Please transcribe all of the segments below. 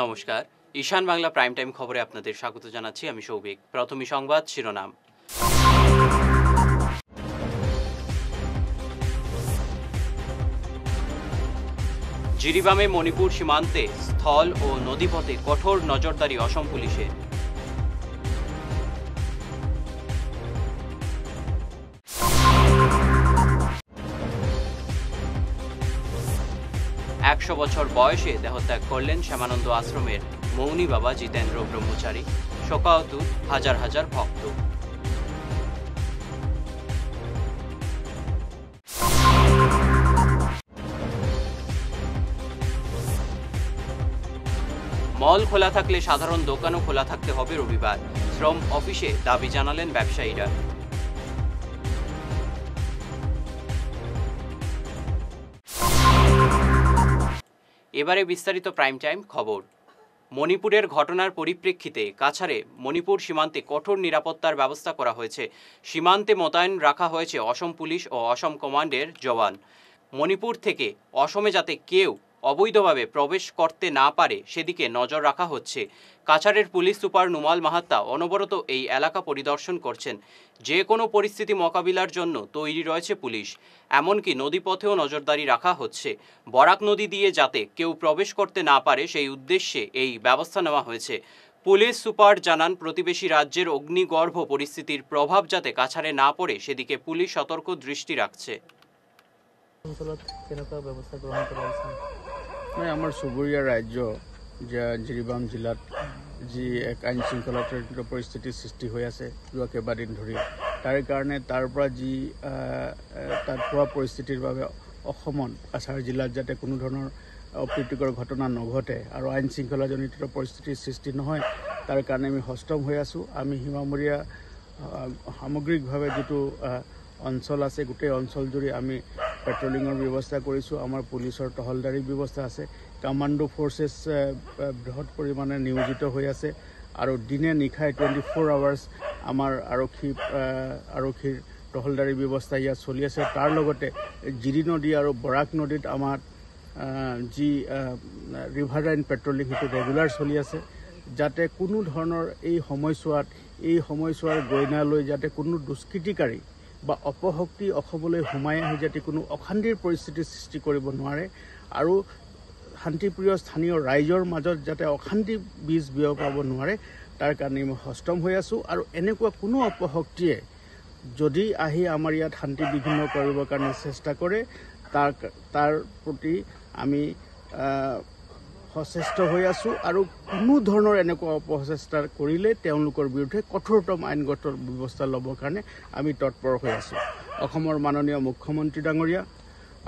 নমস্কার, ঈশান Bangla prime time খবরে আপনাদের স্বাগত জানাচ্ছি। আমি সৌভিক। প্রথমে সংবাদ শিরোনাম। জিরিবামে মণিপুর সীমান্তে স্থল ও নদীপথে কঠোর নজরদারি অসম পুলিশের। একশো বছর বয়সে দেহত্যাগ করলেন শ্যামানন্দ আশ্রমের মৌনী বাবা জিতেন্দ্র ব্রহ্মচারী। শোকাতুর হাজার হাজার ভক্ত। মল খোলা থাকলে সাধারণ দোকানও খোলা থাকতে হবে রবিবার। শ্রম অফিসে দাবি জানালেন ব্যবসায়ীরা। এবারে বিস্তারিত প্রাইম টাইম খবর। মণিপুরের ঘটনার পরিপ্রেক্ষিতে কাছাড়ে মণিপুর সীমান্তে কঠোর নিরাপত্তার ব্যবস্থা করা হয়েছে। সীমান্তে মোতায়েন রাখা হয়েছে অসম পুলিশ ও অসম কমান্ডের জওয়ান। মণিপুর থেকে অসমে যাতে কেউ অবৈধভাবে প্রবেশ করতে না পারে সেদিকে নজর রাখা হচ্ছে। কাছাড়ের পুলিশ সুপার নুমাল মাহাত্তা অনবরত এই এলাকা পরিদর্শন করছেন। যে কোনো পরিস্থিতি মোকাবিলার জন্য তৈরি রয়েছে পুলিশ। এমনকি নদীপথেও নজরদারি রাখা হচ্ছে। বরাক নদী দিয়ে যাতে কেউ প্রবেশ করতে না পারে সেই উদ্দেশ্যে এই ব্যবস্থা নেওয়া হয়েছে। পুলিশ সুপার জানান, প্রতিবেশী রাজ্যের অগ্নিগর্ভ পরিস্থিতির প্রভাব যাতে কাছাড়ে না পড়ে সেদিকে পুলিশ সতর্ক দৃষ্টি ৰাখছে। আমাৰ চুবুৰীয়া ৰাজ্য জিৰিবাম জিলাত যি এক আইন শৃংখলাজনিত পৰিস্থিতিৰ সৃষ্টি হৈ আছে যোৱা কেইবাদিন ধৰি, তাৰে কাৰণে তাৰ পৰা যি তাত হোৱা পৰিস্থিতিৰ বাবে অসমত কাছাৰ জিলাত যাতে কোনো ধৰণৰ অপ্ৰীতিকৰ ঘটনা নঘটে আৰু আইন শৃংখলাজনিত পৰিস্থিতিৰ সৃষ্টি নহয়, তাৰ কাৰণে আমি সষ্টম হৈ আছোঁ। আমি সীমামূৰীয়া সামগ্ৰিকভাৱে যিটো অঞ্চল আছে গোটেই অঞ্চল জুৰি আমি পেট্ৰলিঙৰ ব্যৱস্থা কৰিছোঁ। আমাৰ পুলিচৰ টহলদাৰীৰ ব্যৱস্থা আছে। কামাণ্ডো ফ'ৰ্চেছ বৃহৎ পৰিমাণে নিয়োজিত হৈ আছে আৰু দিনে নিশাই 24 আৱাৰ্ছ আমাৰ আৰক্ষীৰ টহলদাৰী ব্যৱস্থা ইয়াত চলি আছে। তাৰ লগতে জিৰি নদী আৰু বৰাক নদীত আমাৰ যি ৰিভাৰ লাইন পেট্ৰলিং সেইটো ৰেগুলাৰ চলি আছে, যাতে কোনো ধৰণৰ এই সময়ছোৱাৰ গইনালৈ যাতে কোনো দুষ্কৃতিকাৰী বা অপশক্তি অসমলৈ সোমাই আহি যাতে কোনো অশান্তিৰ পৰিস্থিতিৰ সৃষ্টি কৰিব নোৱাৰে আৰু শান্তিপ্ৰিয় স্থানীয় ৰাইজৰ মাজত যাতে অশান্তি বীজ বিয়পাব নোৱাৰে, তাৰ কাৰণে আমি সষ্টম হৈ আছোঁ। আৰু এনেকুৱা কোনো অপশক্তিয়ে যদি আহি আমাৰ ইয়াত শান্তি বিঘ্ন কৰিবৰ কাৰণে চেষ্টা কৰে তাৰ প্ৰতি আমি সচেষ্ট হৈ আছোঁ আৰু কোনো ধৰণৰ এনেকুৱা অপচেষ্টা কৰিলে তেওঁলোকৰ বিৰুদ্ধে কঠোৰতম আইনগত ব্যৱস্থা ল'বৰ কাৰণে আমি তৎপৰ হৈ আছোঁ। অসমৰ মাননীয় মুখ্যমন্ত্ৰী ডাঙৰীয়া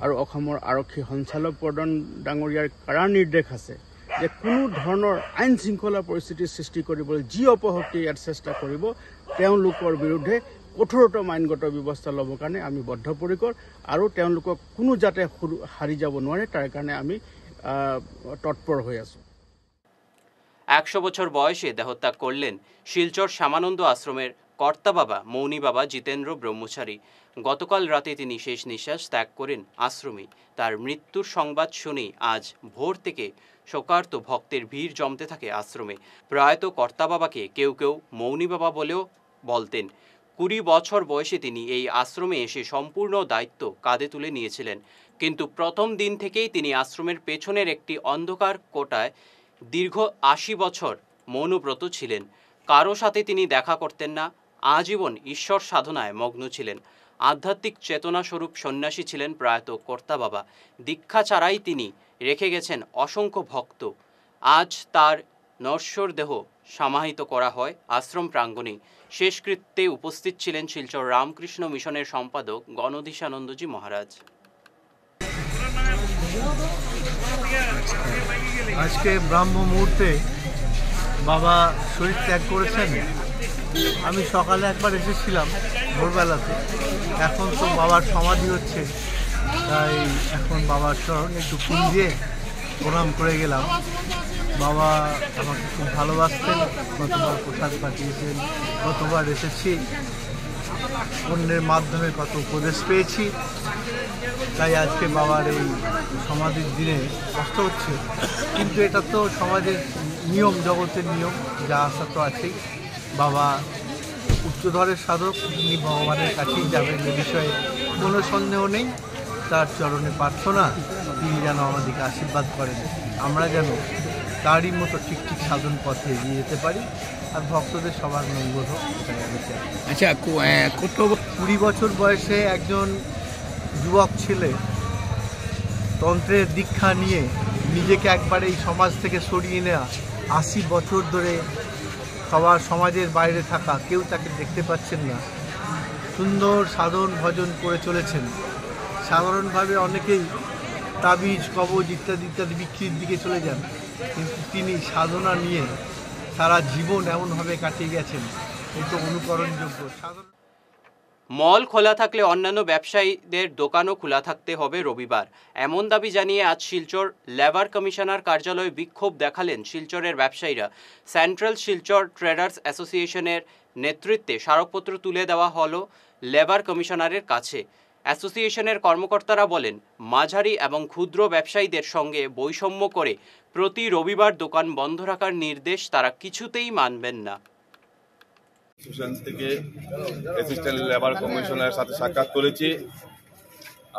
আৰু অসমৰ আৰক্ষী সঞ্চালক প্ৰধান ডাঙৰীয়াৰ কাৰা নিৰ্দেশ আছে যে কোনো ধৰণৰ আইন শৃংখলা পৰিস্থিতিৰ সৃষ্টি কৰিবলৈ যি অপশক্তি ইয়াত চেষ্টা কৰিব তেওঁলোকৰ বিৰুদ্ধে কঠোৰতম আইনগত ব্যৱস্থা ল'বৰ কাৰণে আমি বদ্ধপৰিকৰ আৰু তেওঁলোকক কোনো যাতে হাৰি যাব নোৱাৰে তাৰ কাৰণে আমি তৎপর হয়ে আছো। 100 বছর বয়সে দেহত্যাগ করলেন শিলচর শ্যামানন্দ আশ্রমের কর্তা বাবা মৌনী বাবা জিতেন্দ্র ব্রহ্মচারী। গতকাল রাতে তিনি শেষ নিঃশ্বাস ত্যাগ করেন আশ্রমে। তার মৃত্যুর সংবাদ শুনেই আজ ভোর থেকে শোকার্ত ভক্তের ভিড় জমতে থাকে আশ্রমে। প্রয়াত কর্তা বাবাকে কেউ কেউ মৌনী বাবা বলেও বলতেন। 20 বছর বয়সে তিনি এই আশ্রমে এসে সম্পূর্ণ দায়িত্ব কাঁধে তুলে নিয়েছিলেন। কিন্তু প্রথম দিন থেকেই তিনি আশ্রমের পেছনের একটি অন্ধকার কোটায় দীর্ঘ 80 বছর মৌনব্রত ছিলেন। কারো সাথে তিনি দেখা করতেন না। আজীবন ঈশ্বর সাধনায় মগ্ন ছিলেন। আধ্যাত্মিক চেতনা স্বরূপ সন্ন্যাসী ছিলেন প্রয়াত কর্তা বাবা। দীক্ষা ছাড়াই তিনি রেখে গেছেন অসংখ্য ভক্ত। আজ তার নশ্বর দেহ সমাহিত করা হয় আশ্রম প্রাঙ্গণে। শেষকৃত্যে উপস্থিত ছিলেন শিলচর রামকৃষ্ণ মিশনের সম্পাদক গণধীশানন্দজি মহারাজ। আজকে ব্রাহ্ম মুহূর্তে বাবা শরীর ত্যাগ করেছেন। আমি সকালে একবার এসেছিলাম ভোরবেলাতে, এখন তো বাবার সমাধি হচ্ছে, তাই এখন বাবার চরণে একটু ফুল দিয়ে প্রণাম করে গেলাম। বাবা আমাকে খুব ভালোবাসতেন, কতবার প্রসাদ পাঠিয়েছেন, কতবার এসেছি। অন্যের মাধ্যমে কত উপদেশ পেয়েছি, তাই আজকে বাবার এই সমাধির দিনে কষ্ট হচ্ছে। কিন্তু এটা তো সমাজের নিয়ম, জগতের নিয়ম, যা আসা তো আছেই। বাবা উচ্চধরের সাধক, তিনি ভগবানের কাছেই যাবেন, এ বিষয়ে কোনো সন্দেহ নেই। তার চরণে প্রার্থনা, তিনি যেন আমাদেরকে আশীর্বাদ করেন, আমরা যেন তারই মতো ঠিক ঠিক সাধন পথে এগিয়ে যেতে পারি, আর ভক্তদের সবার মঙ্গল হোক, এটাই আমি চাই। আচ্ছা, কত 20 বছর বয়সে একজন যুবক ছেলে তন্ত্রের দীক্ষা নিয়ে নিজেকে একবারে এই সমাজ থেকে সরিয়ে নেওয়া, 80 বছর ধরে সবার সমাজের বাইরে থাকা, কেউ তাকে দেখতে পাচ্ছেন না, সুন্দর সাধন ভজন করে চলেছেন। সাধারণভাবে অনেকেই তাবিজ, কবজ ইত্যাদি ইত্যাদি বিক্রির দিকে চলে যান, কিন্তু তিনি সাধনা নিয়ে সারা জীবন এমনভাবে কাটিয়ে গেছেন, এই তো অনুকরণযোগ্য। সাধারণ মল খোলা থাকলে অন্যান্য ব্যবসায়ীদের দোকানও খোলা থাকতে হবে রবিবার, এমন দাবি জানিয়ে আজ শিলচর লেবার কমিশনার কার্যালয়ে বিক্ষোভ দেখালেন শিলচরের ব্যবসায়ীরা। সেন্ট্রাল শিলচর ট্রেডার্স অ্যাসোসিয়েশনের নেতৃত্বে স্মারকপত্র তুলে দেওয়া হলো লেবার কমিশনারের কাছে। অ্যাসোসিয়েশনের কর্মকর্তারা বলেন, মাঝারি এবং ক্ষুদ্র ব্যবসায়ীদের সঙ্গে বৈষম্য করে প্রতি রবিবার দোকান বন্ধ রাখার নির্দেশ তারা কিছুতেই মানবেন না। থেকে অ্যাসিস্ট্যান্ট লেবার কমিশনারের সাথে সাক্ষাৎ করেছি।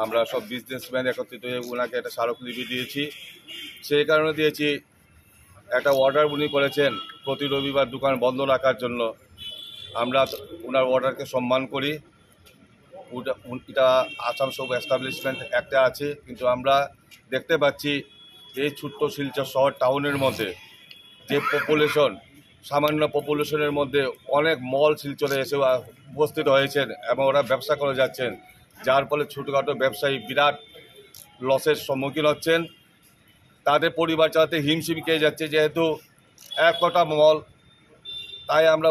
আমরা সব বিজনেসম্যান একত্রিত হয়ে ওনাকে একটা স্মারকলিপি দিয়েছি। সেই কারণে দিয়েছি, একটা অর্ডার উনি করেছেন প্রতি রবিবার দোকান বন্ধ রাখার জন্য। আমরা ওনার অর্ডারকে সম্মান করি। এটা আসাম সব এস্টাবলিশমেন্ট একটা আছে, কিন্তু আমরা দেখতে পাচ্ছি এই ছোট্ট শিলচর শহর টাউনের মধ্যে যে পপুলেশন, সামান্য পপুলেশনের মধ্যে অনেক মল শিলচরে এসে উপস্থিত হয়েছেন এবং ওরা ব্যবসা করে যাচ্ছেন, যার ফলে ছোটোখাটো ব্যবসায়ী বিরাট লসের সম্মুখীন হচ্ছেন। তাদের পরিবার চালাতে হিমশিম খেয়ে যাচ্ছে, যেহেতু এক কটা মল। তাই আমরা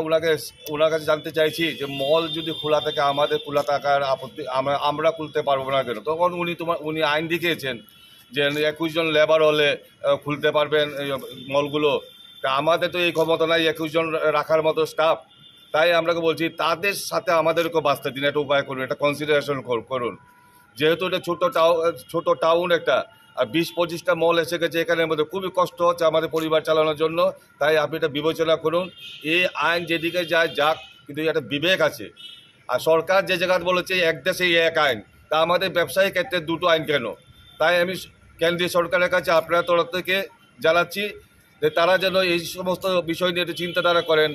ওনার কাছে জানতে চাইছি যে মল যদি খোলা থাকে, আমাদের খোলা থাকার আপত্তি, আমরা খুলতে পারবো না কেন? তখন উনি আইন দেখিয়েছেন যে 21 জন লেবার হলে খুলতে পারবেন মলগুলো। তা আমাদের তো এই ক্ষমতা নাই 21 জন রাখার মতো স্টাফ। তাই আমরাকে বলছি, তাদের সাথে আমাদেরকেও বাঁচতে দিন, একটা উপায় করুন, একটা কনসিডারেশন করুন। যেহেতু এটা ছোট টাউন একটা, আর 20-25টা মল এসে গেছে এখানের মধ্যে, খুবই কষ্ট হচ্ছে আমাদের পরিবার চালানোর জন্য। তাই আপনি এটা বিবেচনা করুন। এই আইন যেদিকে যায় যাক, কিন্তু একটা বিবেক আছে। আর সরকার যে জায়গায় বলেছে এক দেশে এক আইন, তা আমাদের ব্যবসায়ী ক্ষেত্রে দুটো আইন কেন? তাই আমি কেন্দ্রীয় সরকারের কাছে আপনার তরফ থেকে জানাচ্ছি যে তারা যেন এই সমস্ত বিষয় নিয়ে একটু চিন্তাধারা করেন।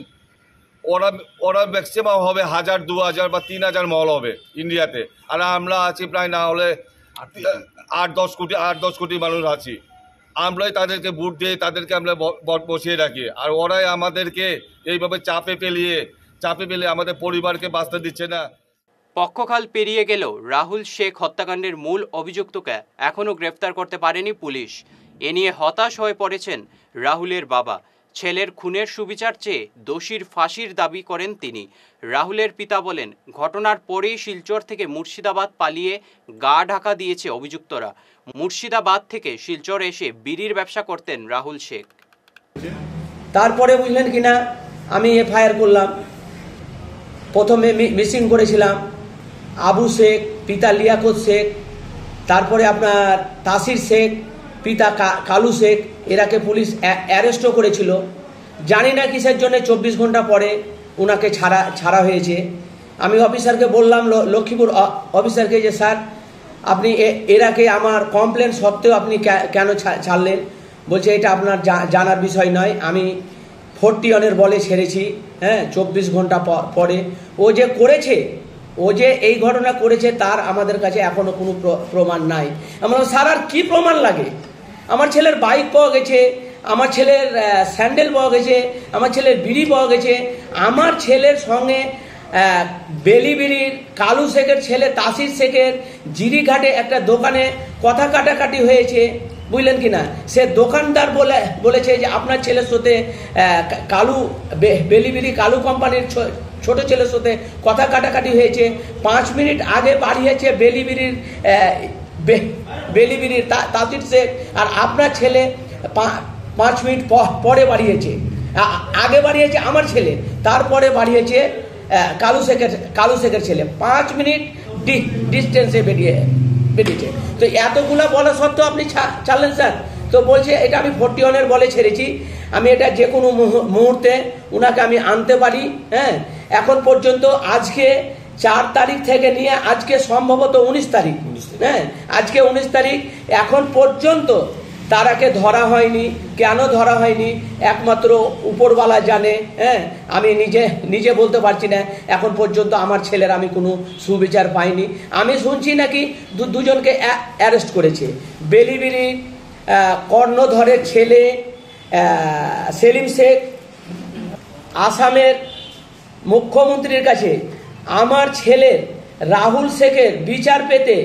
ওরা ম্যাক্সিমাম হবে 1000, 2000 বা 3000 মল হবে ইন্ডিয়াতে, আর আমরা আছি প্রায় না হলে 8-10 কোটি মানুষ আছি। আমরাই তাদেরকে ভোট দিয়ে তাদেরকে আমরা বসিয়ে রাখি, আর ওরাই আমাদেরকে এইভাবে চাপে পেলে আমাদের পরিবারকে বাঁচতে দিচ্ছে না। পক্ষকাল পেরিয়ে গেলেও রাহুল শেখ হত্যাকাণ্ডের মূল অভিযুক্তকে এখনও গ্রেফতার করতে পারেনি পুলিশ। এ নিয়ে হতাশ হয়ে পড়েছেন রাহুলের বাবা। ছেলের খুনের সুবিচার চেয়ে দোষীর ফাঁসির দাবি করেন তিনি। রাহুলের পিতা বলেন, ঘটনার পরেই শিলচর থেকে মুর্শিদাবাদ পালিয়ে গা ঢাকা দিয়েছে অভিযুক্তরা। মুর্শিদাবাদ থেকে শিলচর এসে বিড়ির ব্যবসা করতেন রাহুল শেখ। তারপরে বুঝলেন কিনা, আমি এফআইআর করলাম। প্রথমে মিসিং করেছিলাম আবু শেখ, পিতা লিয়াকত শেখ, তারপরে আপনার তাসির শেখ, পিতা কালু শেখ। এরাকে পুলিশ অ্যারেস্টও করেছিল। জানি না কিসের জন্য 24 ঘন্টা পরে ওনাকে ছাড়া হয়েছে। আমি অফিসারকে বললাম, লক্ষ্মীপুর অফিসারকে, যে স্যার আপনি এরাকে আমার কমপ্লেন সত্ত্বেও আপনি কেন ছাড়লেন? বলছে এটা আপনার জানার বিষয় নয়, আমি 41 বলে ছেড়েছি। হ্যাঁ, 24 ঘন্টা পরে। ও যে এই ঘটনা করেছে তার আমাদের কাছে এখনো কোনো প্রমাণ নাই। আমরা স্যার আর কি প্রমাণ লাগে? আমার ছেলের বাইক পাওয়া গেছে, আমার ছেলের স্যান্ডেল পাওয়া গেছে, আমার ছেলের বিড়ি পাওয়া গেছে। আমার ছেলের সঙ্গে বেলিবিড়ির কালু শেখের ছেলে তাসির শেখের জিরিঘাটে একটা দোকানে কথা কাটাকাটি হয়েছে, বুঝলেন কিনা। সে দোকানদার বলেছে যে আপনার ছেলের সাথে বেলিবিড়ি কালু কোম্পানির ছোট ছেলের সাথে কথা কাটাকাটি হয়েছে। 5 মিনিট আগে বাড়িয়েছে বেলিবিড়ির তাসির শেখ, আর আপনার ছেলে 5 মিনিট পরে বাড়িয়েছে। আগে বাড়িয়েছে আমার ছেলে, তারপরে বাড়িয়েছে কালু শেখের ছেলে 5 মিনিট ডিস্টেন্সে বেরিয়েছে। তো এতগুলো বলা সত্ত্বেও আপনি ছাড়লেন স্যার। তো বলছে এটা আমি 41-এর বলে ছেড়েছি, আমি এটা যে কোনো মুহূর্তে উনাকে আমি আনতে পারি। হ্যাঁ, এখন পর্যন্ত আজকে 4 তারিখ থেকে নিয়ে আজকে সম্ভবত 19 তারিখ, হ্যাঁ আজকে 19 তারিখ, এখন পর্যন্ত তারাকে ধরা হয়নি। কেন ধরা হয়নি একমাত্র উপরওয়ালা জানে। হ্যাঁ, আমি নিজে বলতে পারছি না। এখন পর্যন্ত আমার ছেলের আমি কোনো সুবিচার পাইনি। আমি শুনছি নাকি দুজনকে অ্যারেস্ট করেছে। বেলিবিলি কর্ণধরের ছেলে সেলিম শেখ আসামের মুখ্যমন্ত্রীর কাছে আমার ছেলের রাহুল শেখের বিচার পেতে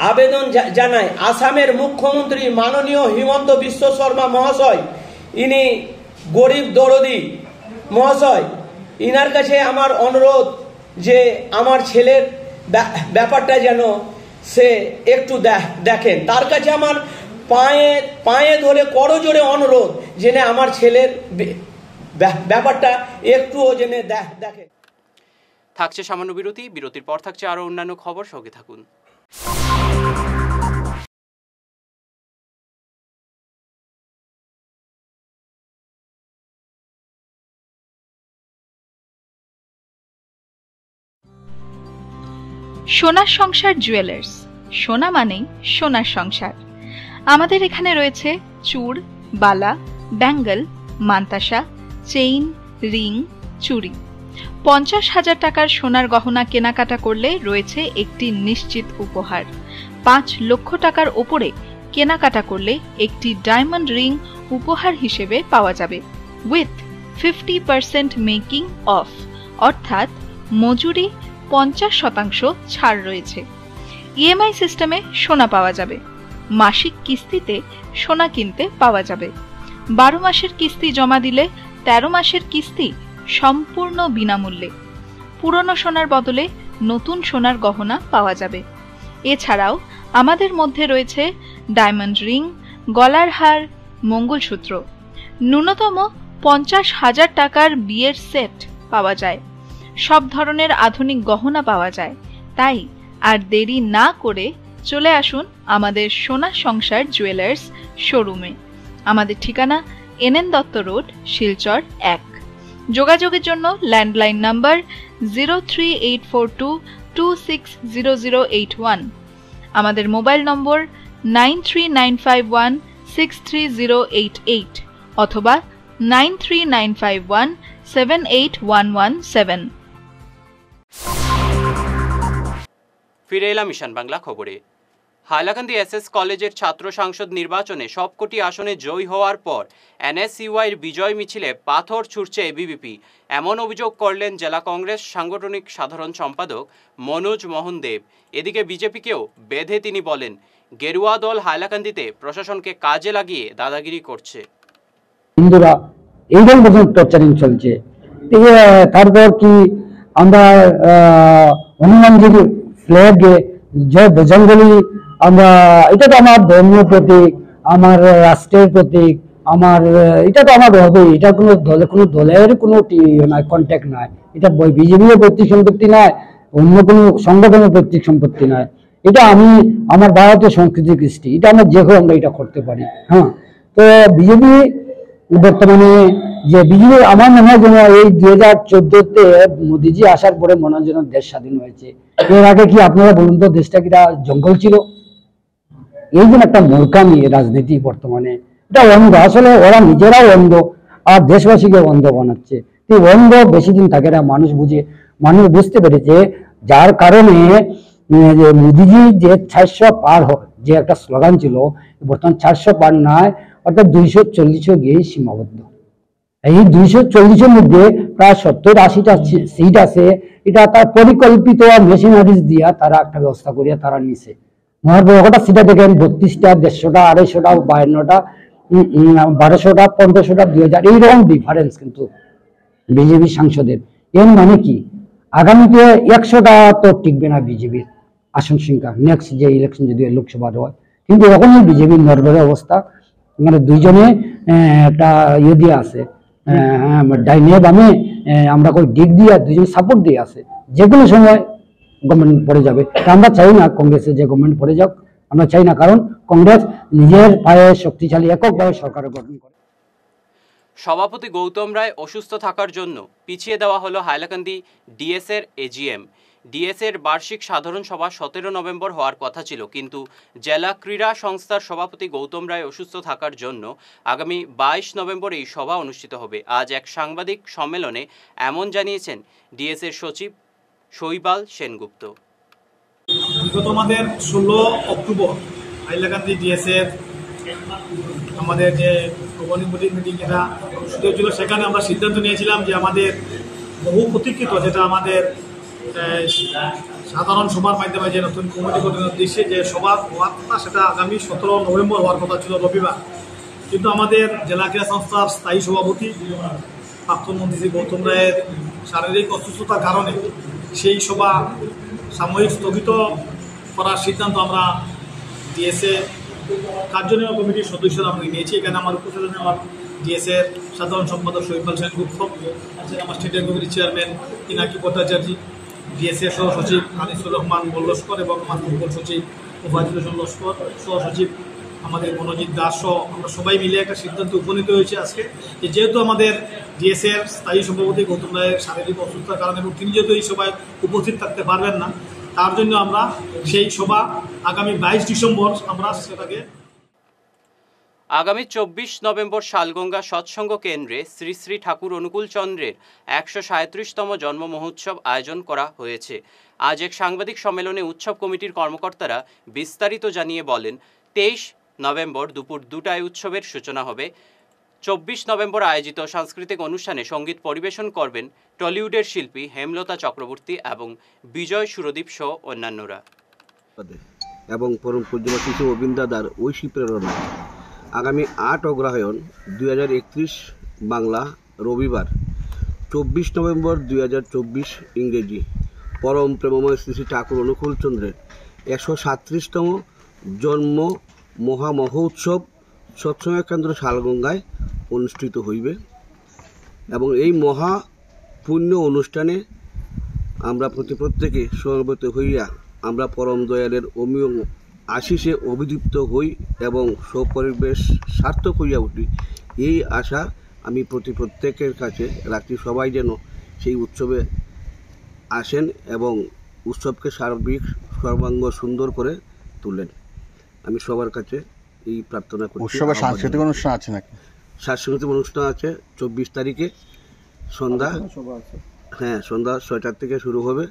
আবেদন জানায়। আসামের মুখ্যমন্ত্রী মাননীয় হিমন্ত বিশ্ব শর্মা মহাশয়, ইনি গরিব দরদি মহাশয়, ইনার কাছে আমার অনুরোধ যে আমার ছেলের ব্যাপারটা যেন সে একটু দেখেন। তার কাছে আমার পায়ে ধরে করজোড়ে অনুরোধ যেন আমার ছেলের ব্যাপারটা একটুও যেন দেখে। থাকছে সামান্য বিরতির পর থাকছে আরো অন্যান্য খবর, সঙ্গে থাকুন। সোনার সংসার জুয়েলার্স, সোনা মানেই সোনার সংসার। আমাদের এখানে রয়েছে চূড়, বালা, ব্যাঙ্গল, মান্তাসা, চেইন, রিং, চুড়ি। 50,000 টাকার সোনার গহনা কেনাকাটা করলে রয়েছে একটি নিশ্চিত উপহার। 5 লক্ষ টাকার ওপরে কেনাকাটা করলে একটি ডায়মন্ড রিং উপহার হিসেবে পাওয়া যাবে উইথ 50% মেকিং অফ, অর্থাৎ মজুরি 50% ছাড় রয়েছে। ইএমআই সিস্টেমে সোনা পাওয়া যাবে। মাসিক কিস্তিতে সোনা কিনতে পাওয়া যাবে। 12 মাসের কিস্তি জমা দিলে 13 মাসের কিস্তি সম্পূর্ণ বিনামূল্যে। পুরনো সোনার বদলে নতুন সোনার গহনা পাওয়া যাবে। এছাড়াও আমাদের মধ্যে রয়েছে ডায়মন্ড রিং, গলার হার, মঙ্গলসূত্র। ন্যূনতম 50,000 টাকার বিয়ের সেট পাওয়া যায়। সব ধরনের আধুনিক গহনা পাওয়া যায়। তাই আর দেরি না করে চলে আসুন আমাদের সোনা সংসার জুয়েলার্স শোরুমে। আমাদের ঠিকানা NN দত্ত রোড, শিলচর 1। যোগাযোগের জন্য ল্যান্ডলাইন নাম্বার 038422600081, আমাদের মোবাইল নম্বর 9395163088 অথবা 9395178117। ফিরে এলাম ঈশান বাংলা খবরে। হাইলাকান্দি SS কলেজের ছাত্র সংসদ নির্বাচনে সবকটি আসনে জয়ী হওয়ার পর NSUIর বিজয় মিছিলে পাথর ছুঁড়ছে ABVP, এমন অভিযোগ করলেন জেলা কংগ্রেস সাংগঠনিক সাধারণ সম্পাদক মনোজ মোহন দেব। এদিকে বিজেপিকেও বেঁধে তিনি বলেন, গেরুয়া দল হাইলাকান্দিতে প্রশাসনকে কাজে লাগিয়ে দাদাগিরি করছে। হিন্দুরা এইরকম পর্যন্ত টর্চারিং চলছে। তারপর কি আমরা হনুমানজির ফ্ল্যাগে জয় বজরঙ্গবলী, আমরা এটা তো আমার ধর্মীয় প্রতীক, আমার রাষ্ট্রের প্রতীক, আমার এটা তো আমার হবেই। এটা কোনো দলের কোনো কন্ট্যাক্ট নয়। এটা বিজেপির পৈতৃক সম্পত্তি নয়, অন্য কোনো সংগঠনের পৈতৃক সম্পত্তি নয়। এটা আমি আমার ভারতীয় সংস্কৃতি কৃষ্টি, এটা আমরা যে কেউ আমরা এটা করতে পারি। হ্যাঁ, তো বিজেপি বর্তমানে যে বিজেপি আমার মনে হয় যেন এই 2014-তে মোদীজি আসার পরে মনে হয় যেন দেশ স্বাধীন হয়েছে। এর আগে কি আপনারা বলুন তো দেশটা কি জঙ্গল ছিল? এই জন্য একটা মূর্খামি রাজনীতি বর্তমানে, এটা অন্ধ। আসলে ওরা নিজেরাও অন্ধ আর দেশবাসীকে অন্ধ বানাচ্ছে। এই অন্ধ বেশি দিন থাকে না। মানুষ বুঝতে পেরেছে, যার কারণে যে মোদীজি যে 400 পার যে একটা স্লোগান ছিল, বর্তমান 400 পার নয়, অর্থাৎ 240 গিয়ে সীমাবদ্ধ। এই 240-এর মধ্যে প্রায় 70-80টা সিট আছে। এটা তার পরিকল্পিত মেশিনারিজ দিয়া তারা একটা ব্যবস্থা করিয়া তারা নিছে। মহার্বটা সিটা দেখেন 32টা, 150টা, 250টা, 52টা, 1200টা, 1500টা, 2000, এইরকম ডিফারেন্স কিন্তু বিজেপি সাংসদের। এর মানে কি আগামীতে 100টা তো টিকবে না বিজেপির আসন সংখ্যা, নেক্সট যে ইলেকশন যদি লোকসভার হয়। কিন্তু এখনই বিজেপির নড়বড়ে অবস্থা। মানে দুইজনে একটা দিয়ে আছে, ডাইনে বামে আমরা কই দিক দিয়ে দুজন সাপোর্ট দিয়ে আছে, যে কোনো সময় গভর্নমেন্ট পড়ে যাবে। আমরা চাই না কংগ্রেসের যে গভর্নমেন্ট পড়ে যাক, আমরা চাই না, কারণ কংগ্রেস নিজের পায়ে শক্তিশালী এককভাবে সরকার গঠন করে। সভাপতি গৌতম রায় অসুস্থ থাকার জন্য পিছিয়ে দেওয়া হলো হাইলাকান্দি ডিএসের এজিএম। ডিএসের বার্ষিক সাধারণ সভা 17 নভেম্বর হওয়ার কথা ছিল, কিন্তু জেলা ক্রীড়া সংস্থার সভাপতি গৌতম রায় অসুস্থ থাকার জন্য আগামী 22 নভেম্বর এই সভা অনুষ্ঠিত হবে। আজ এক সাংবাদিক সম্মেলনে এমন জানিয়েছেন ডিএসের সচিব শৈবাল সেনগুপ্ত। বিগত আমাদের 16 অক্টোবর হাইলাকান্দি ডিএসের আমাদের যে গভর্নিং বডির মিটিং এটা অনুষ্ঠিত হয়েছিল, সেখানে আমরা সিদ্ধান্ত নিয়েছিলাম যে আমাদের বহু প্রতীক্ষিত যেটা আমাদের সাধারণ সভার মাধ্যমে যে নতুন কমিটি গঠনের উদ্দেশ্যে যে সভা হওয়ার কথা, সেটা আগামী 17 নভেম্বর হওয়ার কথা ছিল রবিবার। কিন্তু আমাদের জেলা ক্রীড়া সংস্থার স্থায়ী সভাপতি প্রাক্তন মন্ত্রী শ্রী গৌতম রায়ের শারীরিক অসুস্থতার কারণে সেই সভা সাময়িক স্থগিত করার সিদ্ধান্ত আমরা ডিএসএ কার্যনির্বাহী কমিটির সদস্যরা আমরা নিয়েছি। এখানে আমার উপস্থিত আমার ডিএসএর সাধারণ সম্পাদক শৈবাল সেনগুপ্ত আছেন, আমার স্টেট কমিটির চেয়ারম্যান পিনাকি ভট্টাচার্য, ডিএসএর সহ সচিব আনিসুর রহমান লস্কর এবং আমার ফুটবল সচিব ওবায়দুল হোসেন লস্কর, সহ সচিব আমাদের মনোজিৎ দাস সহ আমরা সবাই মিলে একটা সিদ্ধান্ত উপনীত হয়েছে আজকে, যে যেহেতু আমাদের ডিএসএর স্থায়ী সভাপতি গৌতম রায়ের শারীরিক অসুস্থতার কারণে এবং তিনি যেহেতু এই সভায় উপস্থিত থাকতে পারবেন না, তার জন্য আমরা সেই সভা আগামী 22 ডিসেম্বর আমরা সেটাকে আগামী 24 নভেম্বর শালগঙ্গা সৎসঙ্গ কেন্দ্রে শ্রী শ্রী ঠাকুর অনুকূল চন্দ্রের 137তম জন্ম মহোৎসব আয়োজন করা হয়েছে। আজ এক সাংবাদিক সম্মেলনে উৎসব কমিটির কর্মকর্তারা বিস্তারিত জানিয়ে বলেন, 23 নভেম্বর দুপুর 2টায় উৎসবের সূচনা হবে। 24 নভেম্বর আয়োজিত সাংস্কৃতিক অনুষ্ঠানে সঙ্গীত পরিবেশন করবেন টলিউডের শিল্পী হেমলতা চক্রবর্তী এবং বিজয় সুরদীপ সহ অন্যান্যরা। এবং পরম পূজ্য শিশু অবিন্দাদার ঐশী প্রেরণা আগামী 8 অগ্রহায়ণ 2031 বাংলা রবিবার 24 নভেম্বর 2024 ইংরেজি পরম প্রেমময় শ্রী শ্রী ঠাকুর অনুকূল চন্দ্রের 137তম জন্ম মহামহোৎসব সৎসঙ্গ কেন্দ্র শালগঙ্গায় অনুষ্ঠিত হইবে এবং এই মহা পুণ্য অনুষ্ঠানে আমরা প্রত্যেকে সমবেত হইয়া আমরা পরম দয়ালের অমীয় আশিসে অভিদীপ্ত হই এবং সপরিবেশ সার্থক হইয়া উঠি, এই আশা আমি প্রত্যেকের কাছে রাখি। সবাই যেন সেই উৎসবে আসেন এবং উৎসবকে সর্বাঙ্গ সুন্দর করে তুলেন, আমি সবার কাছে এই প্রার্থনা করি। উৎসবে সাংস্কৃতিক অনুষ্ঠান আছে নাকি? সাংস্কৃতিক অনুষ্ঠান আছে 24 তারিখে সন্ধ্যা, হ্যাঁ সন্ধ্যা 6টার থেকে শুরু হবে।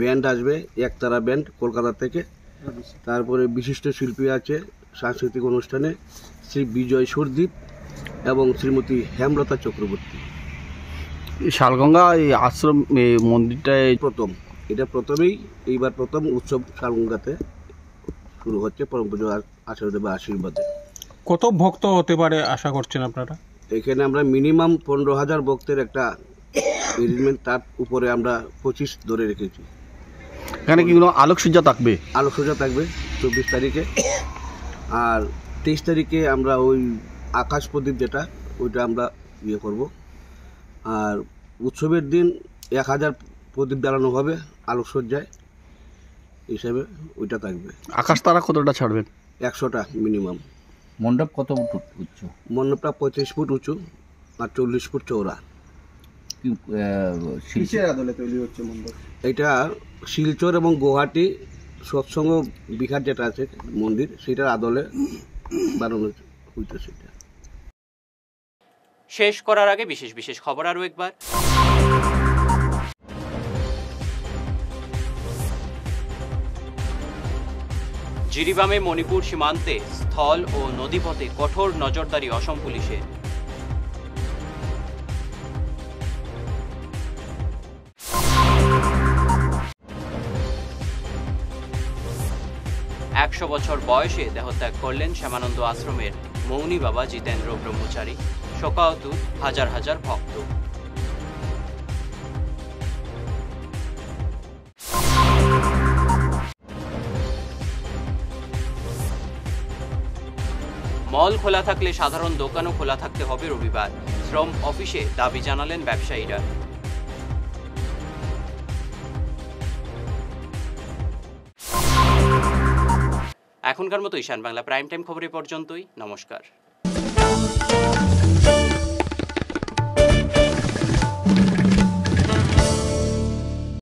ব্যান্ড আসবে, একতারা ব্যান্ড কলকাতা থেকে। তারপরে বিশিষ্ট শিল্পী আছে সাংস্কৃতিক অনুষ্ঠানে শ্রী বিজয় সুরদীপ এবং শ্রীমতী হেমলতা চক্রবর্তী। শালগঙ্গা এই আশ্রম মন্দিরটায় এটা প্রথমেই এইবার প্রথম উৎসব শালগঙ্গাতে শুরু হচ্ছে পরম পূজ্য আচার্যদেবের আশীর্বাদে। কত ভক্ত হতে পারে আশা করছেন আপনারা? এখানে আমরা মিনিমাম 15,000 ভক্তের একটা অ্যারেঞ্জমেন্ট, তার উপরে আমরা 25 ধরে রেখেছি। এখানে কি কোনো আলোকসজ্জা থাকবে? আলোকসজ্জা থাকবে 24 তারিখে। আর 23 তারিখে আমরা ওই আকাশ প্রদীপ যেটা ওইটা আমরা করব। আর উৎসবের দিন 1000 প্রদীপ জ্বালানো হবে আলোকসজ্জায় হিসাবে, ওইটা থাকবে। আকাশ তারা কতটা ছাড়বেন? 100টা মিনিমাম। মণ্ডপ কত উঁচু? মণ্ডপটা 35 ফুট উঁচু আর 40 ফুট চওড়া। কিসের আদলে তৈরি হচ্ছে মণ্ডপ? এটা শিলচর এবং গুয়াহাটি সৎসঙ্গ বিহার যেটা আছে মন্দির, সেটার আদলে বানানো হইতো। সেটা শেষ করার আগে বিশেষ খবর আরও একবার। জিরিবামে মণিপুর সীমান্তে স্থল ও নদীপথে কঠোর নজরদারি অসম পুলিশের। একশো বছর বয়সে দেহত্যাগ করলেন শ্যামানন্দ আশ্রমের মৌনী বাবা জিতেন্দ্র ব্রহ্মচারী। শোকাতুর হাজার হাজার ভক্ত। মল খোলা থাকলে সাধারণ দোকানও খোলা থাকতে হবে রবিবার। শ্রম অফিসে দাবি জানালেন ব্যবসায়ীরা। এখনকার মতো ঈশান বাংলা প্রাইম টাইম খবর এ পর্যন্তই। নমস্কার।